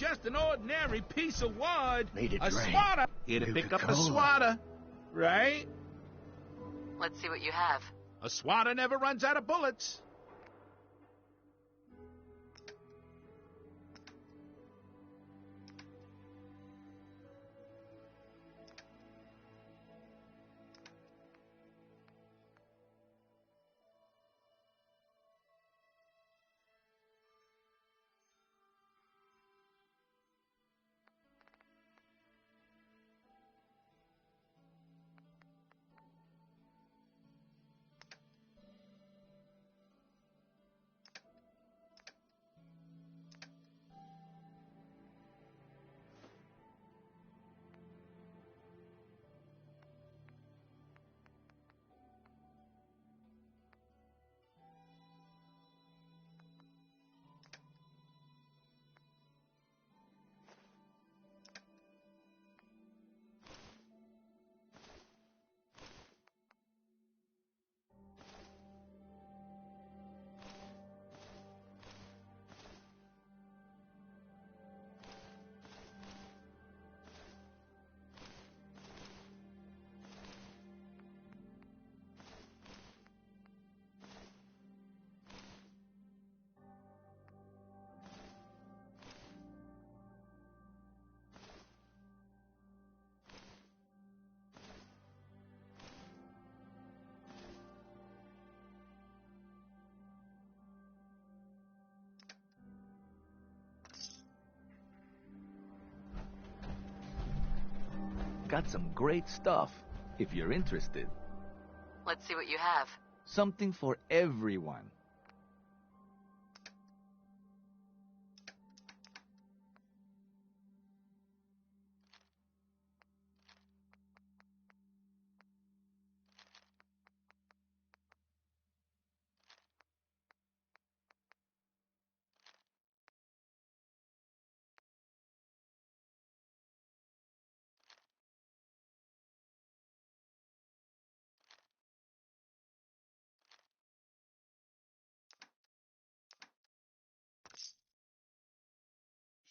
just an ordinary piece of wood. Need a A drink. swatter. Here to pick up a swatter. Right? Let's see what you have. A swatter never runs out of bullets. Got some great stuff, if you're interested. Let's see what you have. Something for everyone.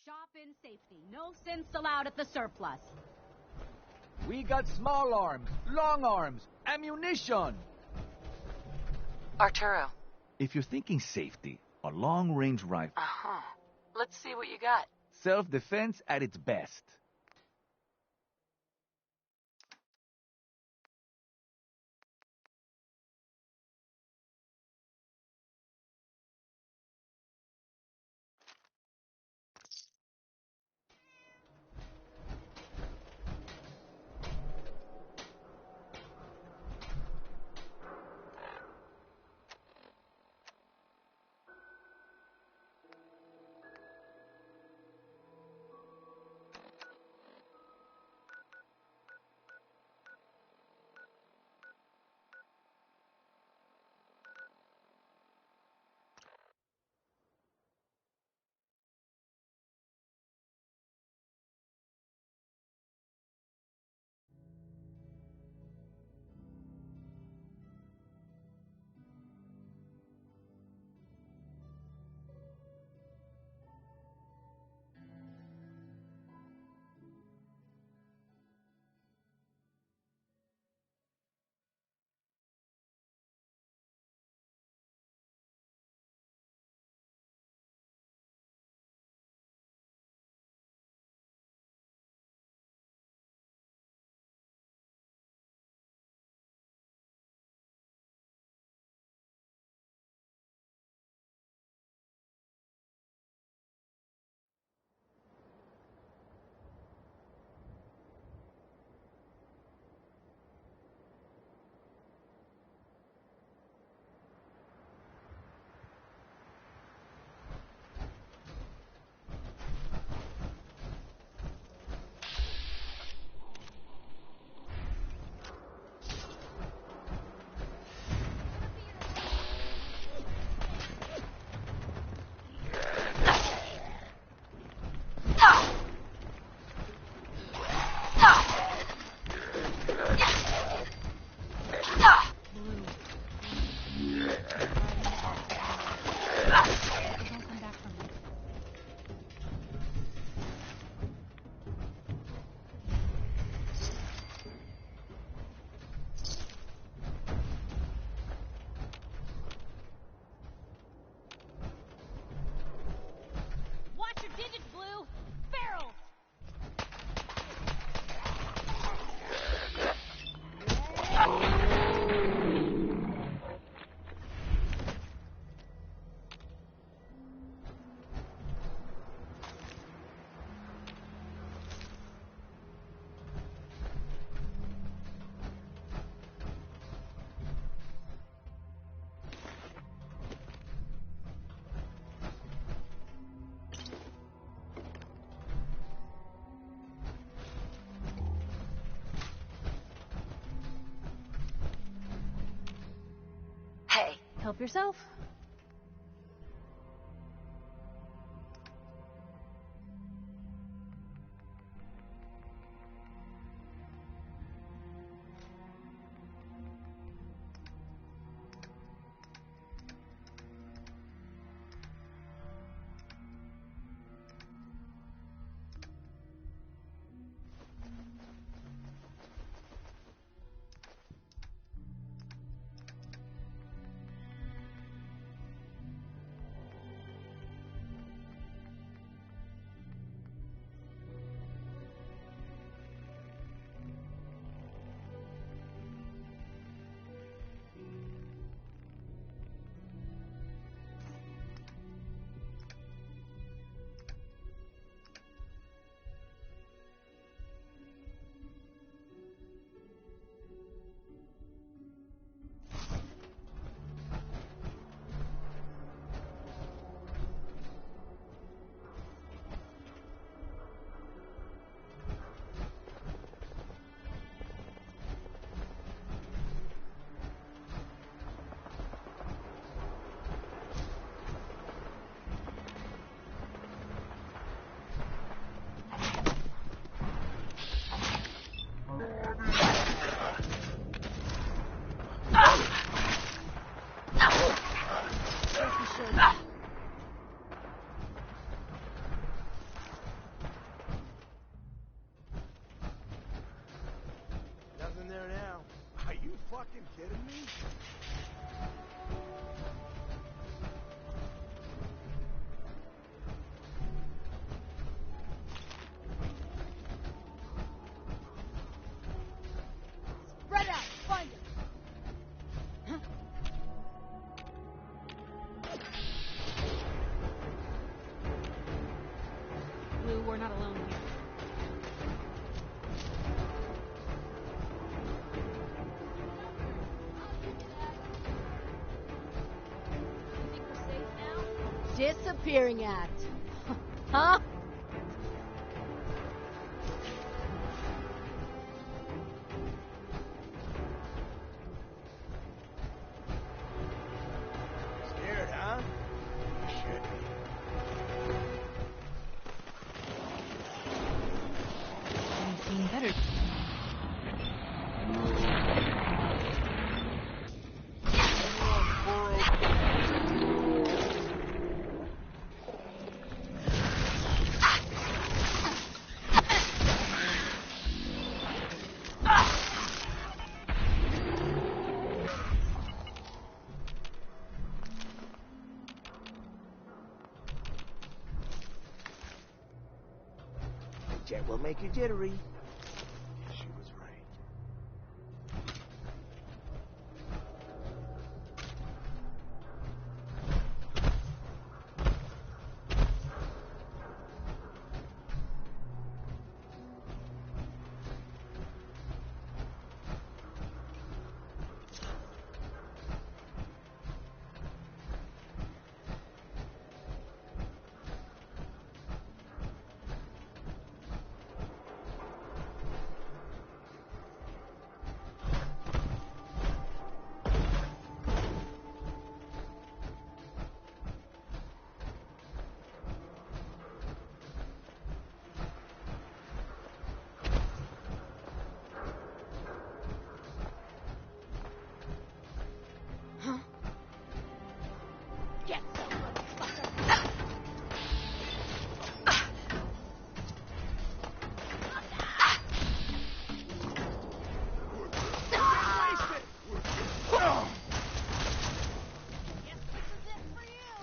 Shop in safety. No synths allowed at the surplus. We got small arms, long arms, ammunition. Arturo. If you're thinking safety, a long-range rifle. Uh-huh. Let's see what you got. Self-defense at its best. Help yourself. Nothing there now. Are you fucking kidding me? Spread out. Find it. Blue, we're not alone here. Think we're safe now? Disappearing act. Huh? Scared, huh? You should be. I've seen better. Jet will make you jittery. She was right. Get some, motherfucker. Guess this is it for you.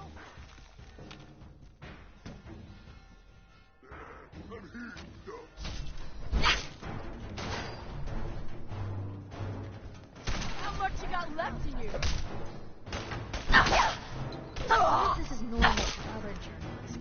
How much you got left in you? This is normal for other journalists.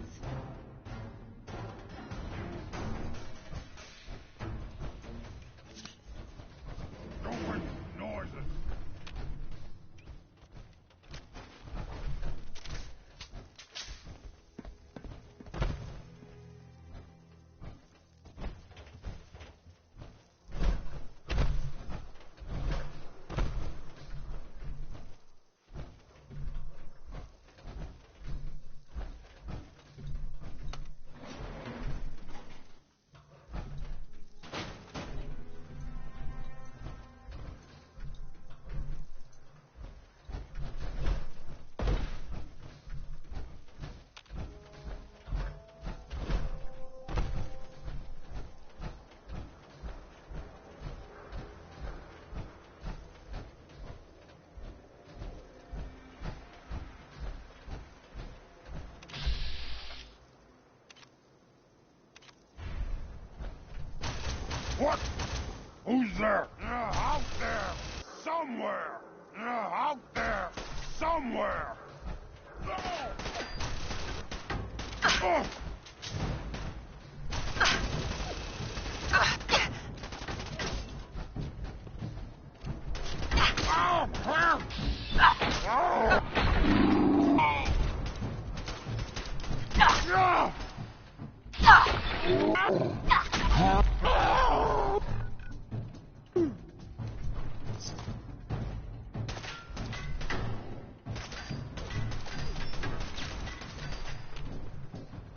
everywhere!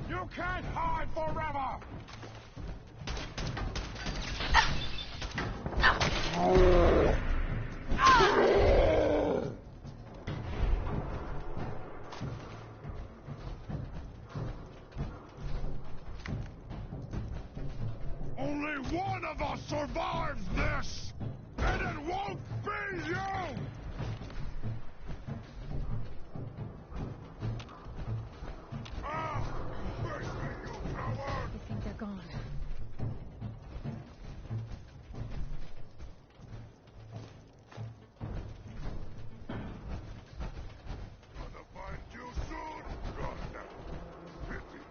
You can't hide forever! Only one of us survives this! And it won't be you! Ah! Face me, you coward! I think they're gone. Gonna find you soon! Pity.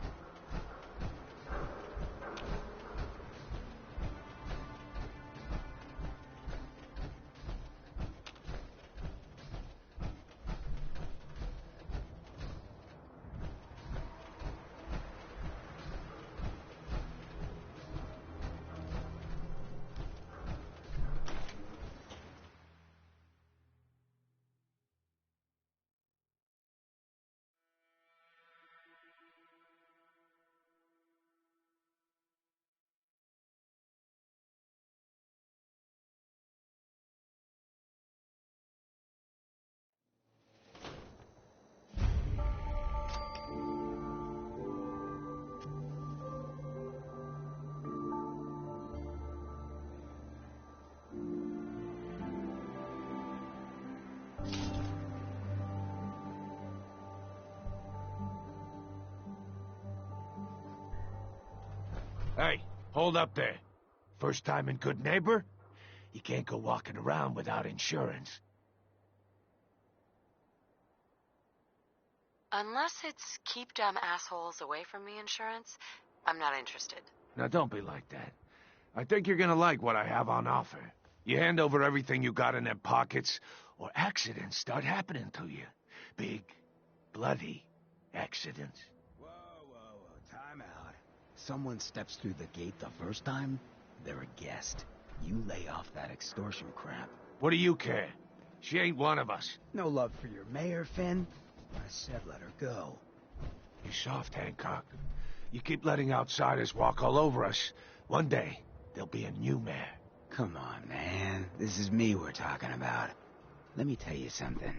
Hey, hold up there. First time in Good Neighbor? You can't go walking around without insurance. Unless it's keep dumb assholes away from me insurance, I'm not interested. Now don't be like that. I think you're gonna like what I have on offer. You hand over everything you got in them pockets, or accidents start happening to you. Big, bloody accidents. Whoa, time out. Someone steps through the gate the first time, they're a guest. You lay off that extortion crap. What do you care? She ain't one of us. No love for your mayor, Finn? I said let her go. You soft, Hancock. You keep letting outsiders walk all over us. One day, there'll be a new mayor. Come on, man. This is me we're talking about. Let me tell you something.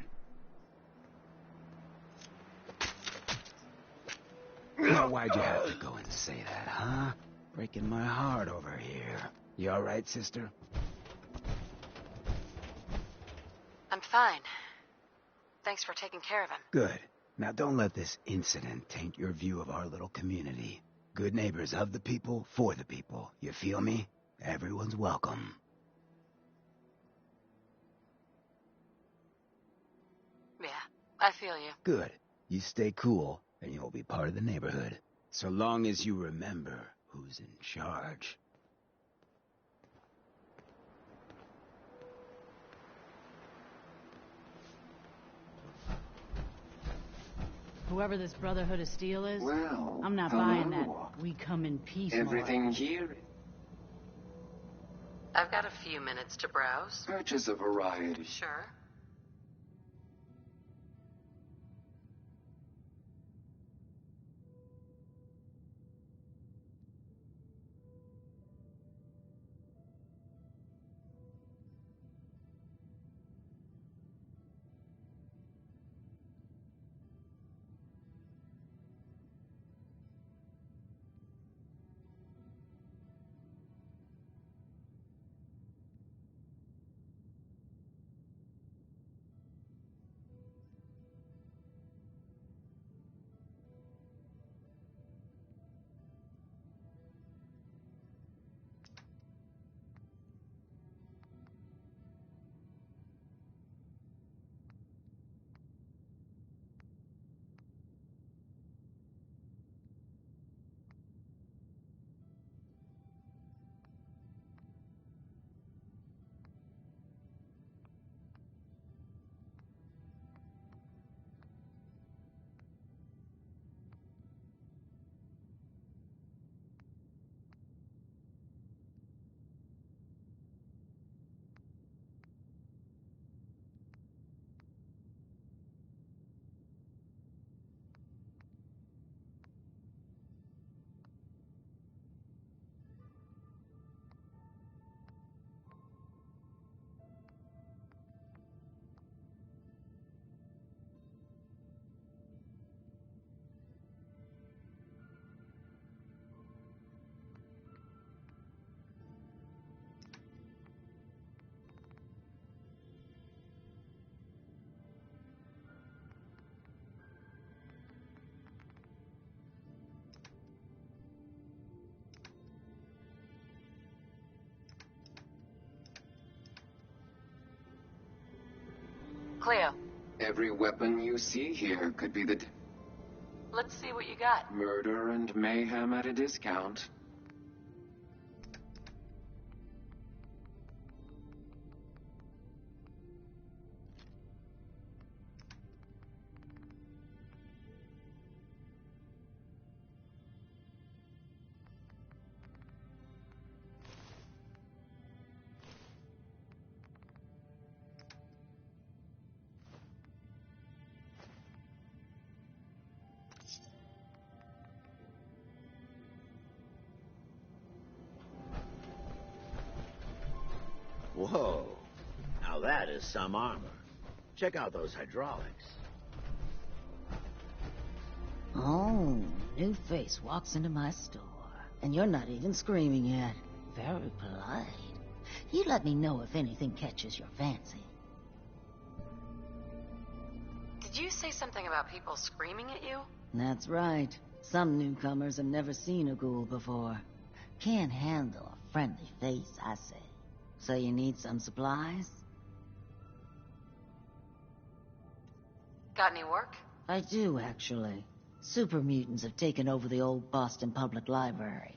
Now, why'd you have to go and say that, huh? Breaking my heart over here. You all right, sister? I'm fine. Thanks for taking care of him. Good. Now, don't let this incident taint your view of our little community. Good neighbors of the people, for the people. You feel me? Everyone's welcome. Yeah, I feel you. Good. You stay cool, and you'll be part of the neighborhood. So long as you remember who's in charge. Whoever this Brotherhood of Steel is, Well, I'm not buying that. We come in peace. Everything here. I've got a few minutes to browse. Purchase a variety. Sure. Cleo, Every weapon you see here could be the let's see what you got. murder and mayhem at a discount. Whoa. Now that is some armor. Check out those hydraulics. Oh, new face walks into my store. And you're not even screaming yet. Very polite. You let me know if anything catches your fancy. Did you say something about people screaming at you? That's right. Some newcomers have never seen a ghoul before. Can't handle a friendly face, I say. So you need some supplies? Got any work? I do, actually. Super mutants have taken over the old Boston Public Library.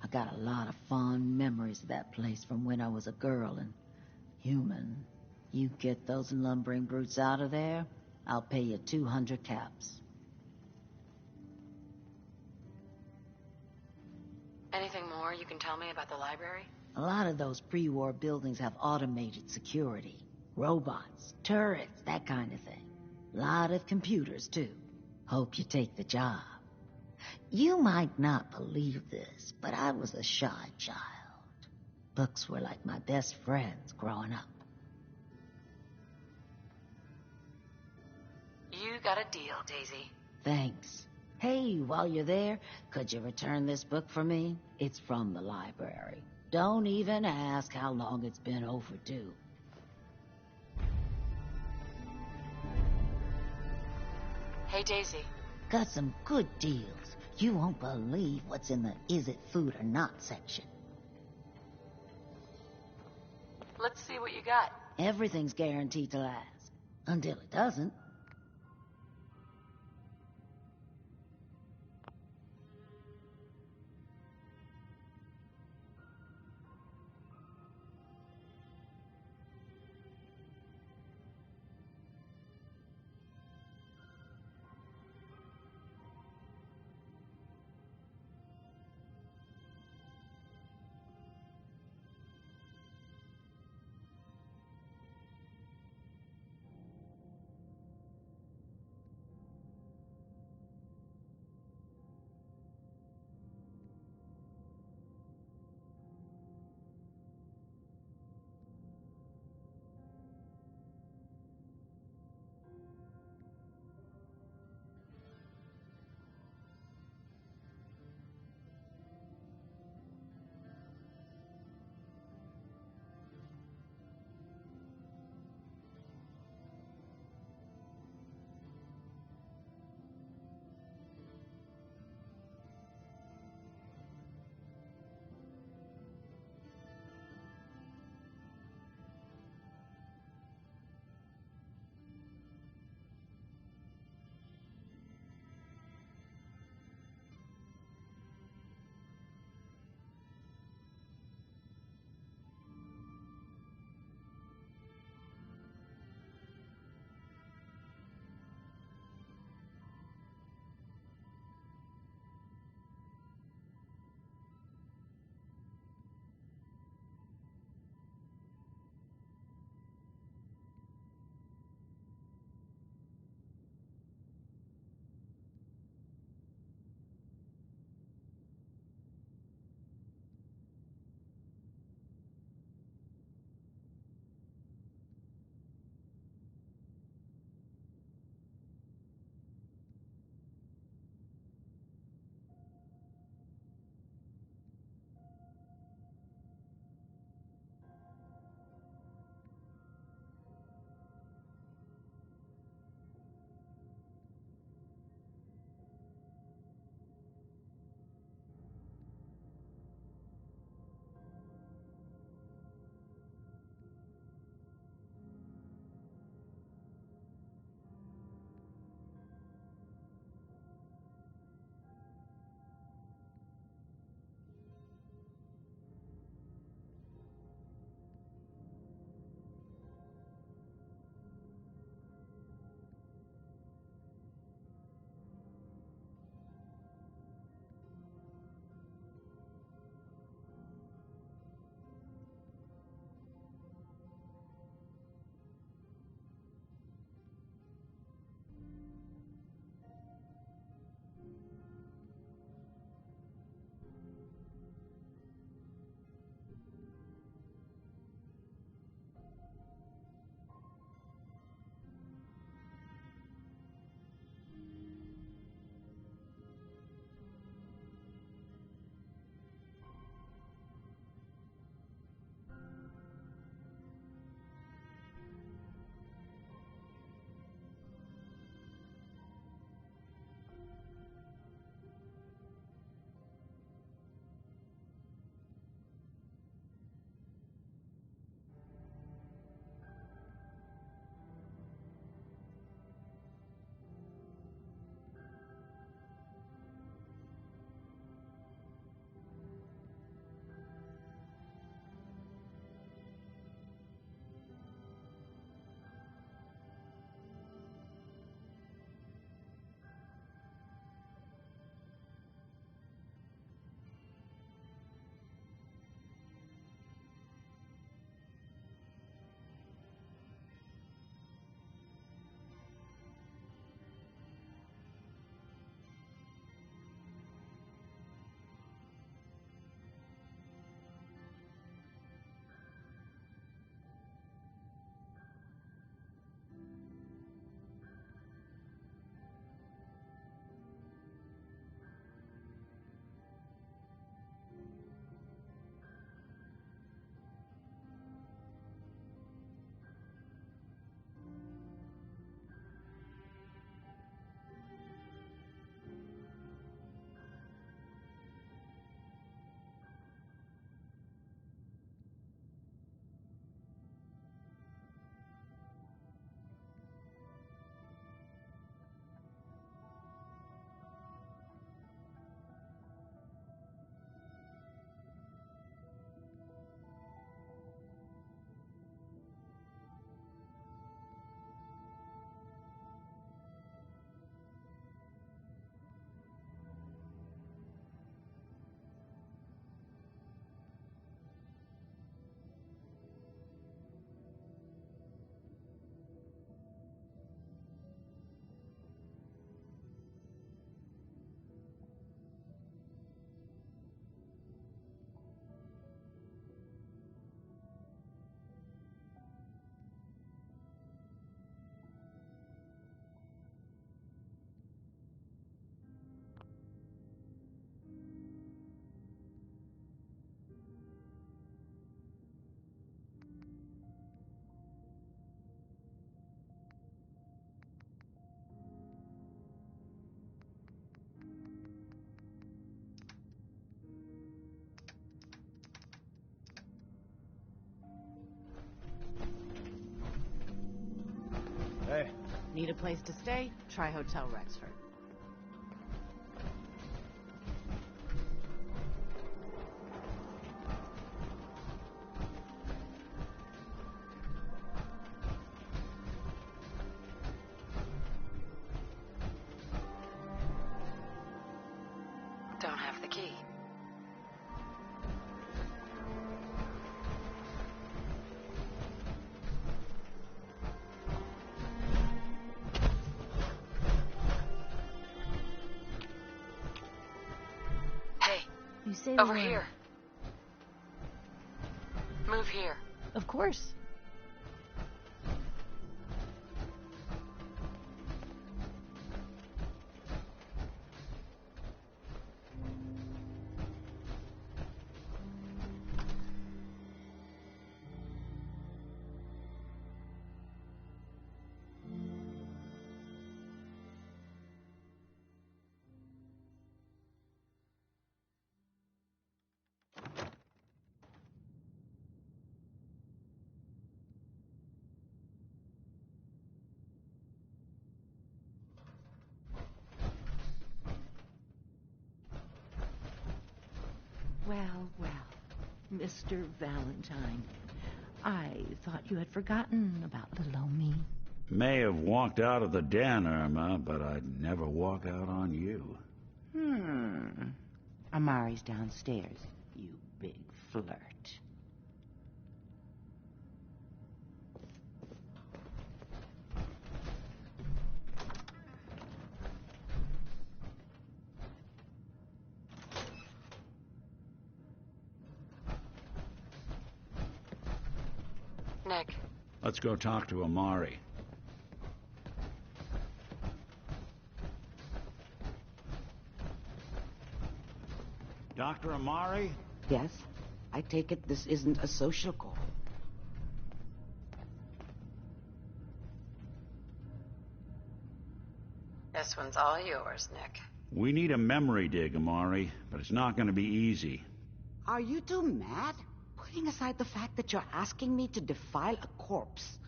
I got a lot of fond memories of that place from when I was a girl and human. You get those lumbering brutes out of there, I'll pay you 200 caps. Anything more you can tell me about the library? A lot of those pre-war buildings have automated security. Robots, turrets, that kind of thing. Lot of computers, too. Hope you take the job. You might not believe this, but I was a shy child. Books were like my best friends growing up. You got a deal, Daisy. Thanks. Hey, while you're there, could you return this book for me? It's from the library. Don't even ask how long it's been overdue. Hey, Daisy. Got some good deals. You won't believe what's in the is it food or not section. Let's see what you got. Everything's guaranteed to last. Until it doesn't. Need a place to stay? Try Hotel Rexford. Don't have the key. Hey, You say over here. Move here. Of course. Well, well, Mr. Valentine, I thought you had forgotten about little old me. May have walked out of the den, Irma, but I'd never walk out on you. Amari's downstairs, you big flirt. Nick, Let's go talk to Amari. Dr. Amari? Yes? I take it this isn't a social call. this one's all yours, Nick. We need a memory dig, Amari, but it's not going to be easy. Are you two mad? Putting aside the fact that you're asking me to defile a corpse,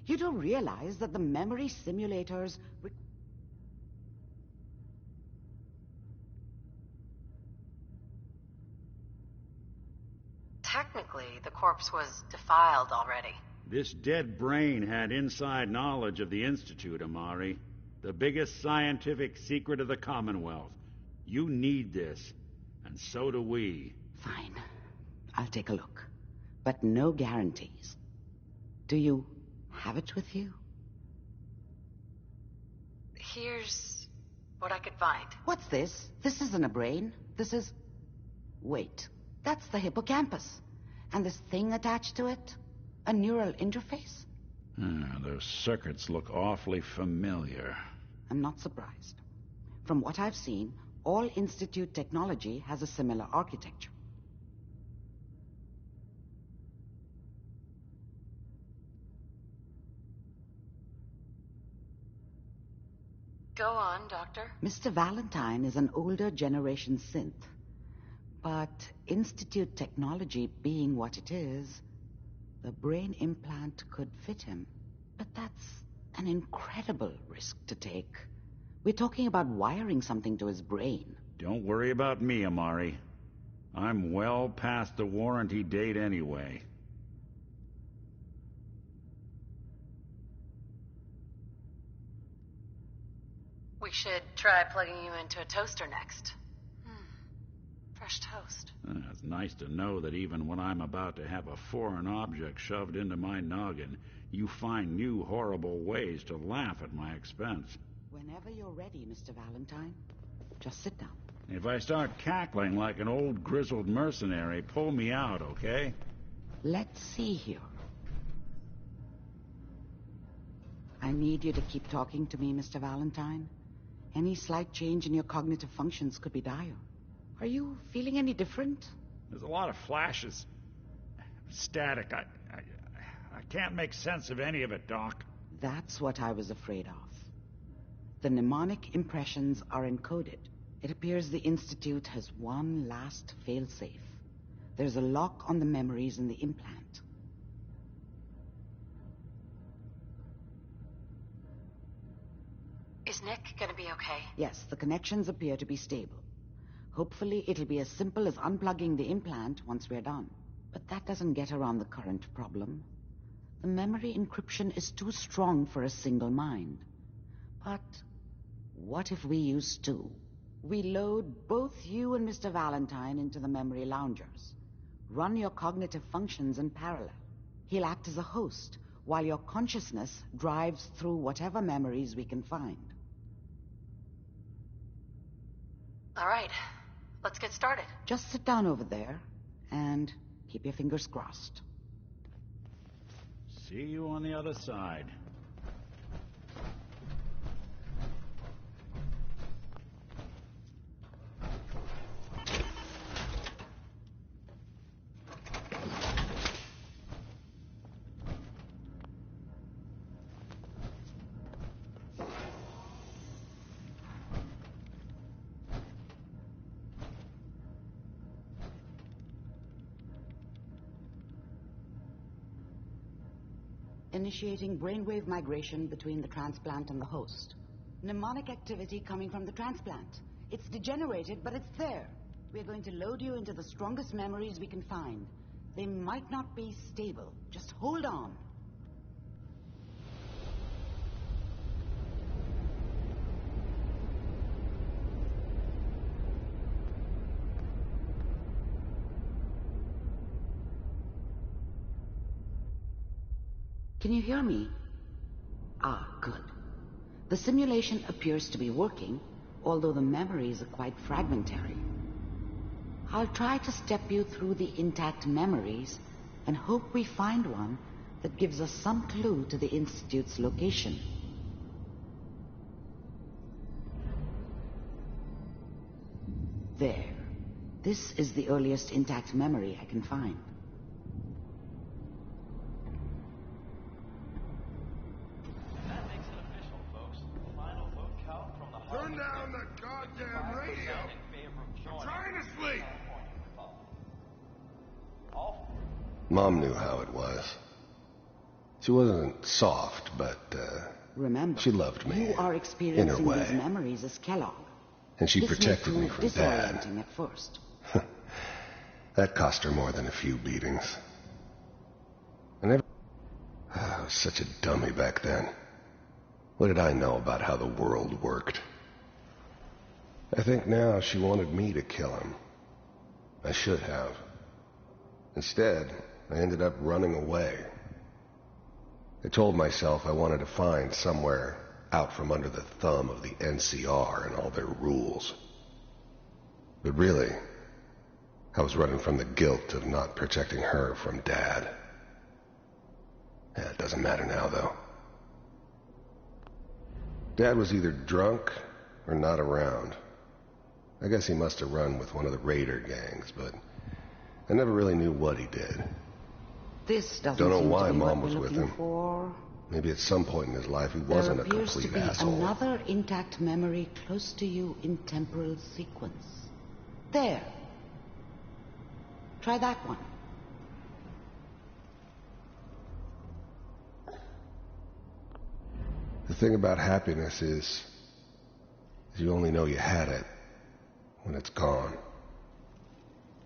you do realize that the memory simulators... Technically, the corpse was defiled already. This dead brain had inside knowledge of the Institute, Amari. The biggest scientific secret of the Commonwealth. You need this, and so do we. Fine. I'll take a look. But no guarantees. Do you have it with you? Here's what I could find. What's this? This isn't a brain. This is... Wait. That's the hippocampus. And this thing attached to it? A neural interface? Those circuits look awfully familiar. I'm not surprised. From what I've seen, all Institute technology has a similar architecture. Go on, Doctor. Mr. Valentine is an older generation synth. But Institute technology being what it is, the brain implant could fit him. But that's an incredible risk to take. We're talking about wiring something to his brain. Don't worry about me, Amari. I'm well past the warranty date anyway. We should try plugging you into a toaster next. Fresh toast. It's nice to know that even when I'm about to have a foreign object shoved into my noggin, you find new horrible ways to laugh at my expense. Whenever you're ready, Mr. Valentine, just sit down. If I start cackling like an old grizzled mercenary, pull me out, okay? Let's see here. I need you to keep talking to me, Mr. Valentine. Any slight change in your cognitive functions could be dire. Are you feeling any different? There's a lot of flashes. Static. I can't make sense of any of it, Doc. That's what I was afraid of. The mnemonic impressions are encoded. It appears the Institute has one last failsafe. There's a lock on the memories in the implant. gonna be okay? Yes, the connections appear to be stable. Hopefully, it'll be as simple as unplugging the implant once we're done. But that doesn't get around the current problem. The memory encryption is too strong for a single mind. But what if we use two? We load both you and Mr. Valentine into the memory loungers. Run your cognitive functions in parallel. He'll act as a host, while your consciousness drives through whatever memories we can find. All right, let's get started. Just sit down over there and keep your fingers crossed. See you on the other side. Initiating brainwave migration between the transplant and the host. Mnemonic activity coming from the transplant. It's degenerated, but it's there. We're going to load you into the strongest memories we can find. They might not be stable. Just hold on. Can you hear me? Ah, good. The simulation appears to be working, although the memories are quite fragmentary. I'll try to step you through the intact memories and hope we find one that gives us some clue to the Institute's location. There. This is the earliest intact memory I can find. Turn down the goddamn radio! I'm trying to sleep! Mom knew how it was. She wasn't soft, but, Remember, she loved me you are experiencing in her way. these memories as Kellogg. And she This protected may me prove from Dad. disorienting at first. That cost her more than a few beatings. I never... I was such a dummy back then. What did I know about how the world worked? I think now she wanted me to kill him. I should have. Instead, I ended up running away. I told myself I wanted to find somewhere out from under the thumb of the NCR and all their rules. But really, I was running from the guilt of not protecting her from Dad. It doesn't matter now, though. Dad was either drunk or not around. I guess he must have run with one of the raider gangs, but I never really knew what he did. This doesn't Don't know seem why to be Mom what was we're with looking him. for. Maybe at some point in his life he wasn't a There appears to complete be asshole. another intact memory close to you in temporal sequence. There. Try that one. The thing about happiness is you only know you had it when it's gone.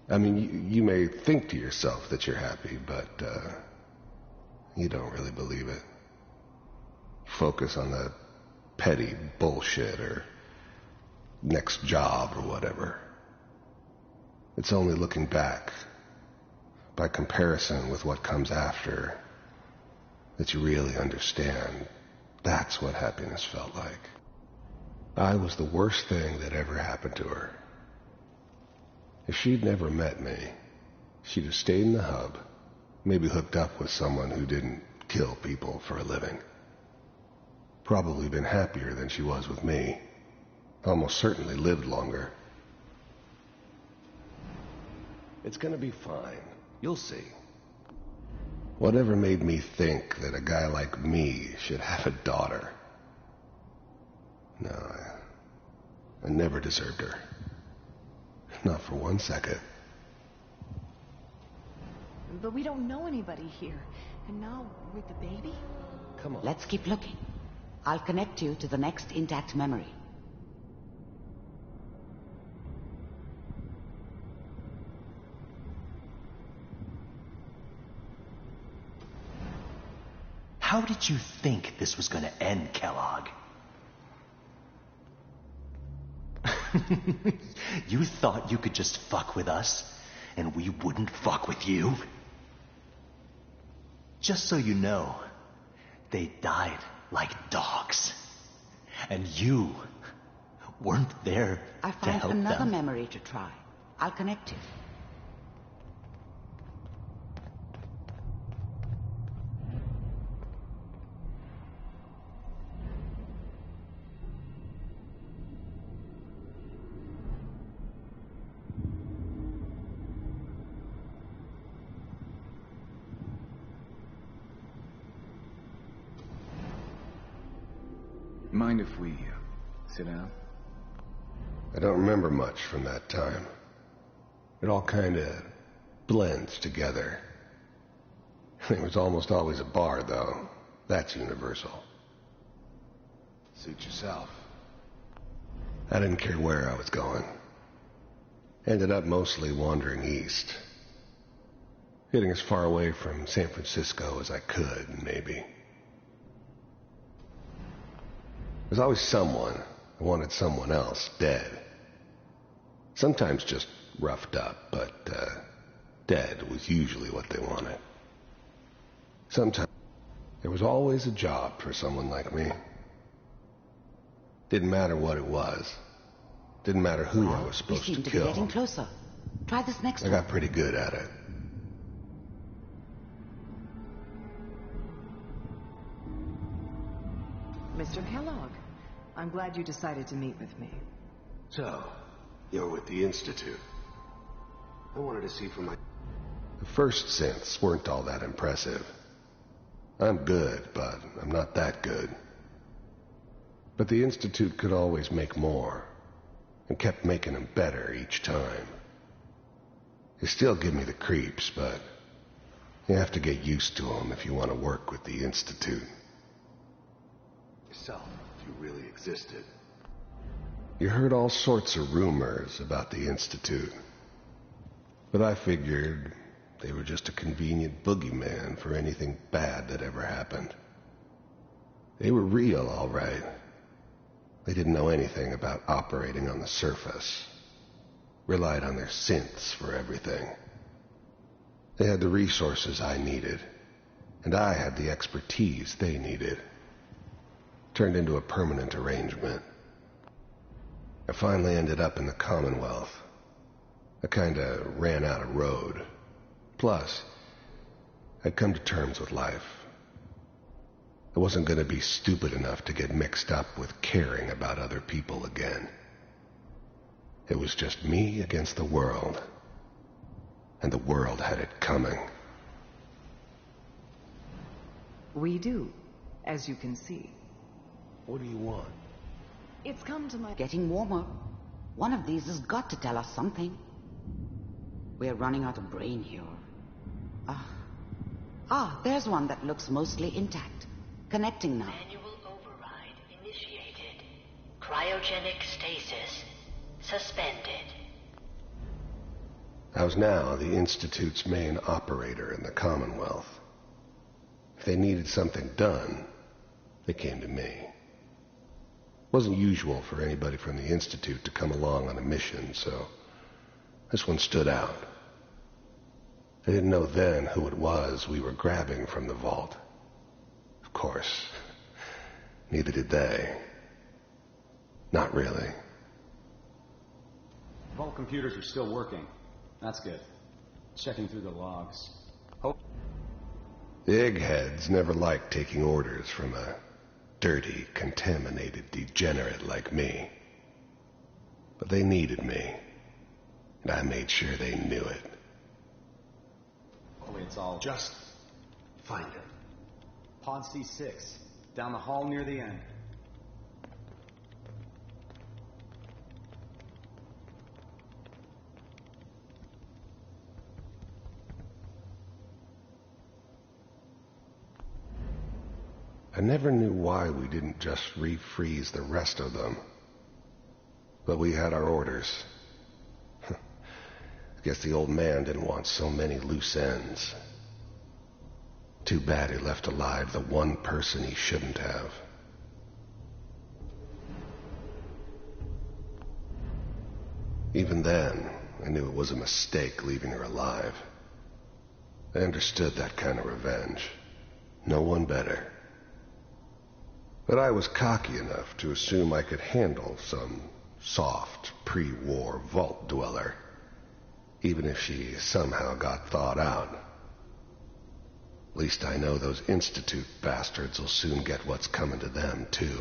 I mean, you may think to yourself that you're happy, but you don't really believe it. Focus on the petty bullshit or next job or whatever. It's only looking back, by comparison with what comes after, that you really understand. That's what happiness felt like. I was the worst thing that ever happened to her. If she'd never met me, she'd have stayed in the hub, maybe hooked up with someone who didn't kill people for a living. Probably been happier than she was with me. Almost certainly lived longer. It's gonna be fine. You'll see. Whatever made me think that a guy like me should have a daughter? No, I never deserved her. Not for 1 second. But we don't know anybody here. And now with the baby? Come on. Let's keep looking. I'll connect you to the next intact memory. How did you think this was going to end, Kellogg? You thought you could just fuck with us, and we wouldn't fuck with you? Just so you know, they died like dogs. And you weren't there I to help found another them. memory to try. I'll connect you. Mind if we sit down? I don't remember much from that time. It all kind of blends together. There was almost always a bar, though. That's universal. Suit yourself. I didn't care where I was going. Ended up mostly wandering east. Getting as far away from San Francisco as I could, maybe. There's always someone who wanted someone else dead. Sometimes just roughed up, but dead was usually what they wanted. Sometimes there was always a job for someone like me. Didn't matter what it was. Didn't matter who I was supposed to We seem to kill. be getting closer. Try this next I one. got pretty good at it. Mr. Kellogg, I'm glad you decided to meet with me. So, you're with the Institute. I wanted to see for my... The first synths weren't all that impressive. I'm good, but I'm not that good. But the Institute could always make more, and kept making them better each time. They still give me the creeps, but you have to get used to them if you want to work with the Institute. Yourself, if you really existed. You heard all sorts of rumors about the Institute. But I figured they were just a convenient boogeyman for anything bad that ever happened. They were real, all right. They didn't know anything about operating on the surface. Relied on their synths for everything. They had the resources I needed, and I had the expertise they needed. Turned into a permanent arrangement. I finally ended up in the Commonwealth. I kinda ran out of road. Plus, I'd come to terms with life. I wasn't gonna be stupid enough to get mixed up with caring about other people again. It was just me against the world. And the world had it coming. We do, as you can see. What do you want? It's come to my... Getting warmer. One of these has got to tell us something. We're running out of brain here. There's one that looks mostly intact. Connecting now. Manual override initiated. Cryogenic stasis suspended. I was now the Institute's main operator in the Commonwealth. If they needed something done, they came to me. It wasn't usual for anybody from the Institute to come along on a mission, so this one stood out. I didn't know then who it was we were grabbing from the vault. Of course, neither did they. Not really. Vault computers are still working. That's good. Checking through the logs. The eggheads never liked taking orders from a dirty, contaminated degenerate like me. But they needed me, and I made sure they knew it. Hopefully it's all... Just find her. Pod C6, down the hall near the end. I never knew why we didn't just refreeze the rest of them. But we had our orders. I guess the old man didn't want so many loose ends. Too bad he left alive the one person he shouldn't have. Even then, I knew it was a mistake leaving her alive. I understood that kind of revenge. No one better. But I was cocky enough to assume I could handle some soft, pre-war vault dweller, even if she somehow got thawed out. At least I know those Institute bastards will soon get what's coming to them, too.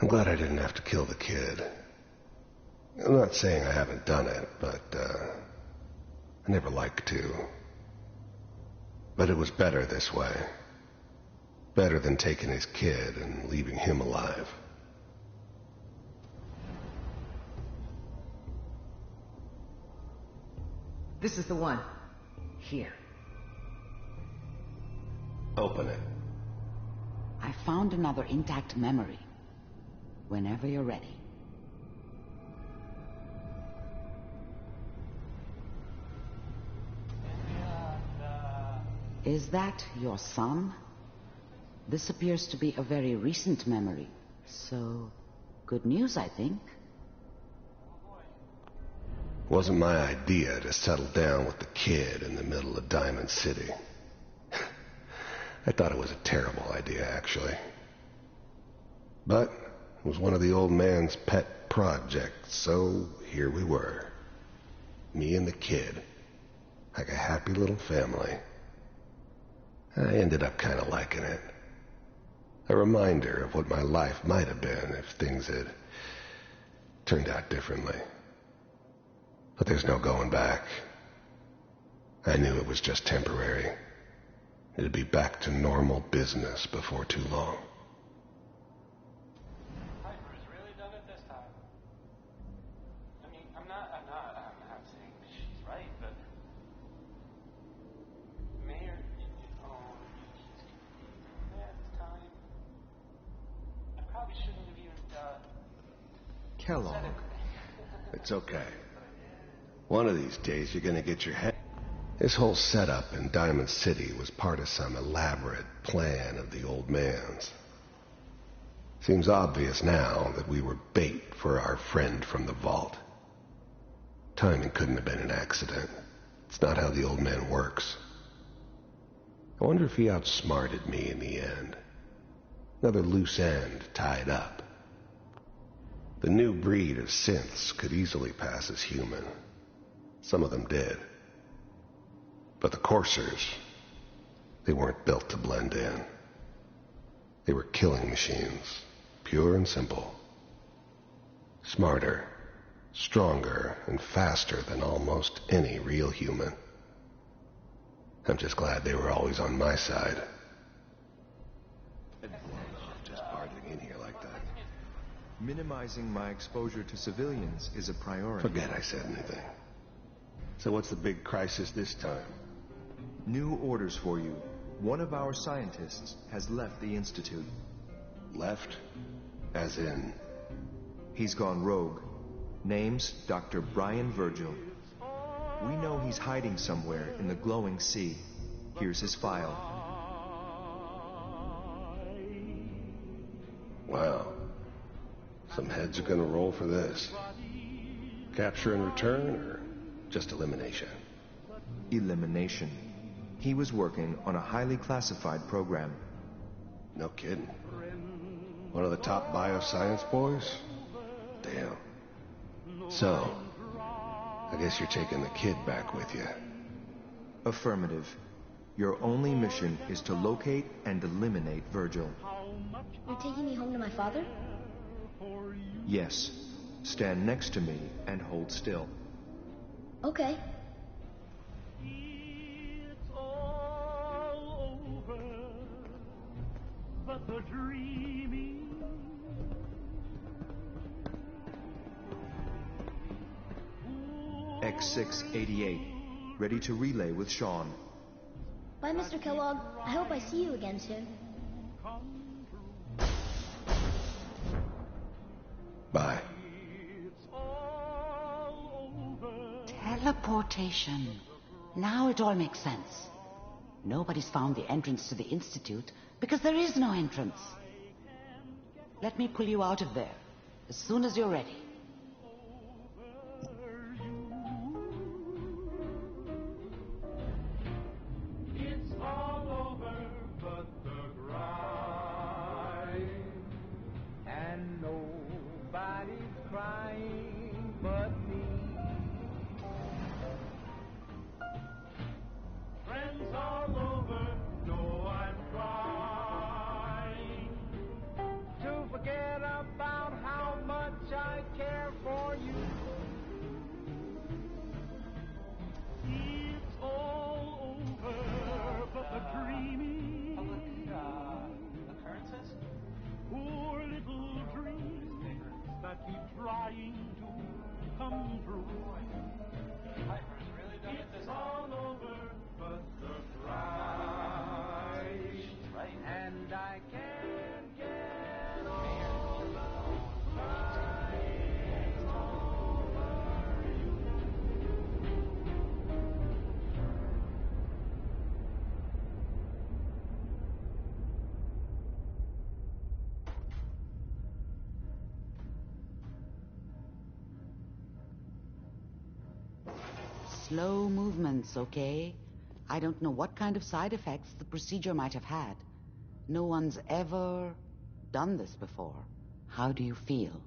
I'm glad I didn't have to kill the kid. I'm not saying I haven't done it, but, I never liked to. But it was better this way. Better than taking his kid and leaving him alive. This is the one. Here. Open it. I found another intact memory. Whenever you're ready. Is that your son? This appears to be a very recent memory. So, good news, I think. Wasn't my idea to settle down with the kid in the middle of Diamond City. I thought it was a terrible idea, actually. But it was one of the old man's pet projects, so here we were. Me and the kid. Like a happy little family. I ended up kind of liking it. A reminder of what my life might have been if things had turned out differently. But there's no going back. I knew it was just temporary. It'd be back to normal business before too long. Piper's really done it this time. I mean, I'm not saying she's right, but Mayor, this time, I probably shouldn't have even, Kellogg. It's okay. One of these days you're gonna get your head... This whole setup in Diamond City was part of some elaborate plan of the old man's. Seems obvious now that we were bait for our friend from the vault. Timing couldn't have been an accident. It's not how the old man works. I wonder if he outsmarted me in the end. Another loose end tied up. The new breed of synths could easily pass as human. Some of them did. But the coursers, they weren't built to blend in. They were killing machines, pure and simple. Smarter, stronger, and faster than almost any real human. I'm just glad they were always on my side. Just partying in here like that. Minimizing my exposure to civilians is a priority. Forget I said anything. So what's the big crisis this time? New orders for you. One of our scientists has left the Institute. Left? As in? He's gone rogue. Name's Dr. Brian Virgil. We know he's hiding somewhere in the glowing sea. Here's his file. Wow. Some heads are gonna roll for this. Capture and return, or just elimination? Elimination. He was working on a highly classified program. No kidding. One of the top bioscience boys? Damn. So, I guess you're taking the kid back with you. Affirmative. Your only mission is to locate and eliminate Virgil. You're taking me home to my father? Yes. Stand next to me and hold still. Okay. X688. Ready to relay with Sean. Bye, Mr. Kellogg. I hope I see you again soon. Bye. Teleportation. Now it all makes sense. Nobody's found the entrance to the Institute because there is no entrance. Let me pull you out of there as soon as you're ready. It's all over but the grind, and nobody's crying but me. Friends all over know I'm trying to forget about how much I care for you. It's all over but the dreaming. Occurrences? Poor little dreams that keep trying to come true. It's all over but the cry, and I can't get over crying over you. Slow movements, okay? I don't know what kind of side effects the procedure might have had. No one's ever done this before. How do you feel?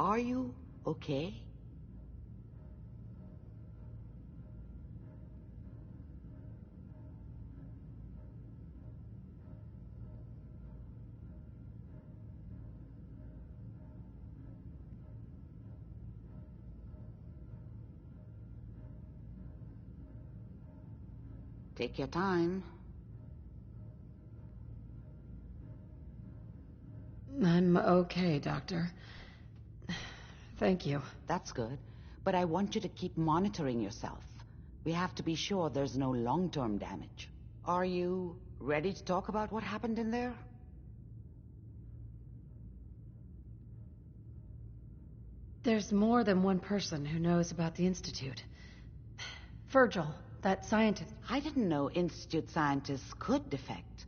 Are you okay? Take your time. I'm okay, Doctor. Thank you. That's good. But I want you to keep monitoring yourself. We have to be sure there's no long-term damage. Are you ready to talk about what happened in there? There's more than one person who knows about the Institute. Virgil, that scientist. I didn't know Institute scientists could defect.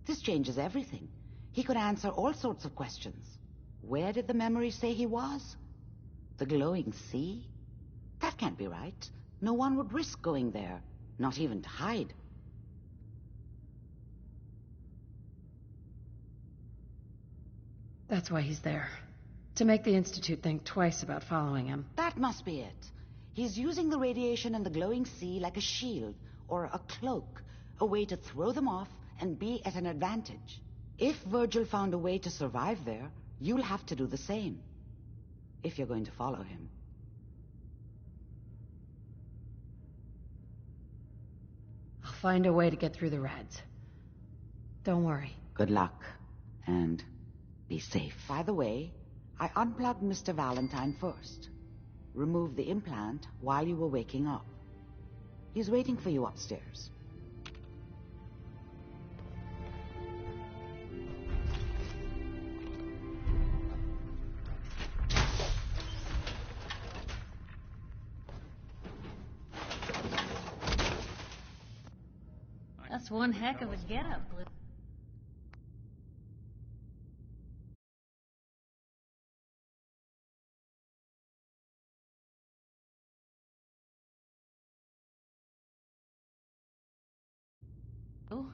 This changes everything. He could answer all sorts of questions. Where did the memory say he was? The glowing sea? That can't be right. No one would risk going there, not even to hide. That's why he's there. To make the Institute think twice about following him. That must be it. He's using the radiation and the glowing sea like a shield or a cloak, a way to throw them off and be at an advantage. If Virgil found a way to survive there, you'll have to do the same. If you're going to follow him. I'll find a way to get through the rats. Don't worry. Good luck. And be safe. By the way, I unplugged Mr. Valentine first. Removed the implant while you were waking up. He's waiting for you upstairs. That's one heck of a getup, Blue. Oh.